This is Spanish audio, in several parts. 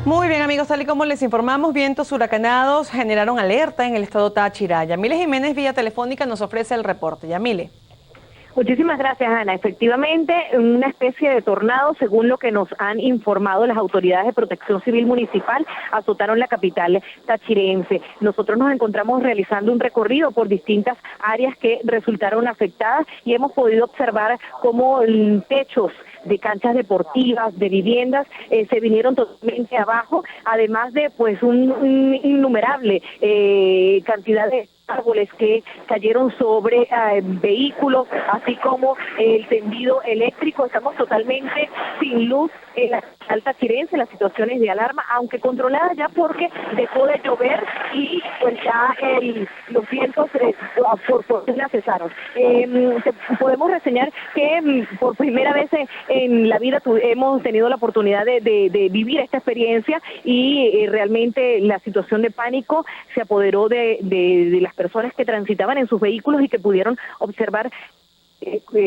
Muy bien, amigos, tal y como les informamos, vientos huracanados generaron alerta en el estado Táchira. Yamile Jiménez, vía telefónica, nos ofrece el reporte. Yamile. Muchísimas gracias, Ana. Efectivamente, una especie de tornado, según lo que nos han informado las autoridades de Protección Civil Municipal, azotaron la capital tachirense. Nosotros nos encontramos realizando un recorrido por distintas áreas que resultaron afectadas y hemos podido observar cómo techos de canchas deportivas, de viviendas, se vinieron totalmente abajo, además de pues un innumerable cantidad de árboles que cayeron sobre vehículos, así como el tendido eléctrico. Estamos totalmente sin luz en la capital tachirense. La situación es de alarma, aunque controlada ya porque dejó de llover y pues ya los vientos por fortuna cesaron. Podemos reseñar que por primera vez en la vida hemos tenido la oportunidad de vivir esta experiencia y realmente la situación de pánico se apoderó de las personas que transitaban en sus vehículos y que pudieron observar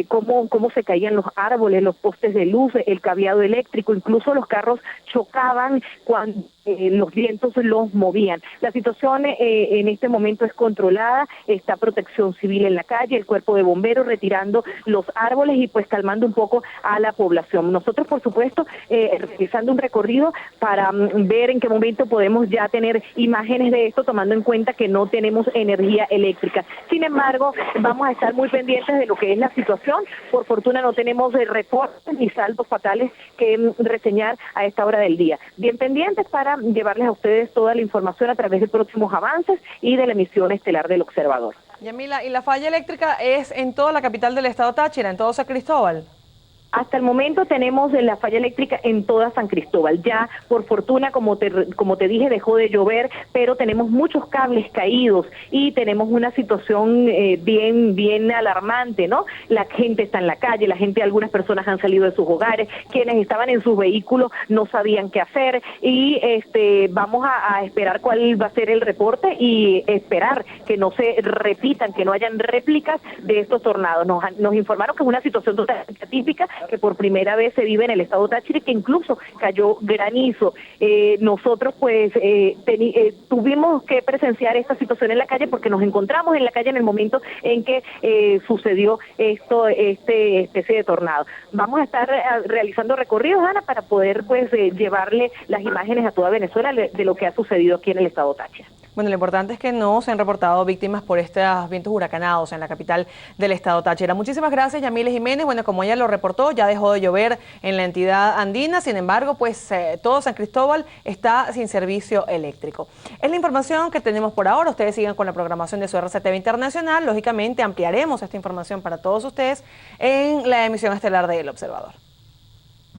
cómo se caían los árboles, los postes de luz, el cableado eléctrico, incluso los carros chocaban cuando los vientos los movían. La situación en este momento es controlada, está Protección Civil en la calle, el cuerpo de bomberos retirando los árboles y pues calmando un poco a la población. Nosotros, por supuesto, realizando un recorrido para ver en qué momento podemos ya tener imágenes de esto, tomando en cuenta que no tenemos energía eléctrica. Sin embargo, vamos a estar muy pendientes de lo que es la situación. Por fortuna no tenemos reportes ni saldos fatales que reseñar a esta hora del día. Bien pendientes para llevarles a ustedes toda la información a través de próximos avances y de la emisión estelar del Observador. Yamila, ¿y la falla eléctrica es en toda la capital del estado Táchira, en todo San Cristóbal? Hasta el momento tenemos la falla eléctrica en toda San Cristóbal. Ya, por fortuna, como te dije, dejó de llover, pero tenemos muchos cables caídos y tenemos una situación bien alarmante, ¿no? La gente está en la calle, algunas personas han salido de sus hogares, quienes estaban en sus vehículos no sabían qué hacer y vamos a esperar cuál va a ser el reporte y esperar que no se repitan, que no hayan réplicas de estos tornados. Nos informaron que es una situación totalmente atípica, que por primera vez se vive en el estado Táchira y que incluso cayó granizo. Nosotros pues tuvimos que presenciar esta situación en la calle porque nos encontramos en la calle en el momento en que sucedió este especie de tornado. Vamos a estar realizando recorridos, Ana, para poder pues llevarle las imágenes a toda Venezuela de lo que ha sucedido aquí en el estado Táchira. Bueno, lo importante es que no se han reportado víctimas por estos vientos huracanados en la capital del estado Táchira. Muchísimas gracias, Yamile Jiménez. Bueno, como ella lo reportó, ya dejó de llover en la entidad andina. Sin embargo, pues todo San Cristóbal está sin servicio eléctrico. Es la información que tenemos por ahora. Ustedes sigan con la programación de su RCTV Internacional. Lógicamente, ampliaremos esta información para todos ustedes en la emisión estelar de El Observador.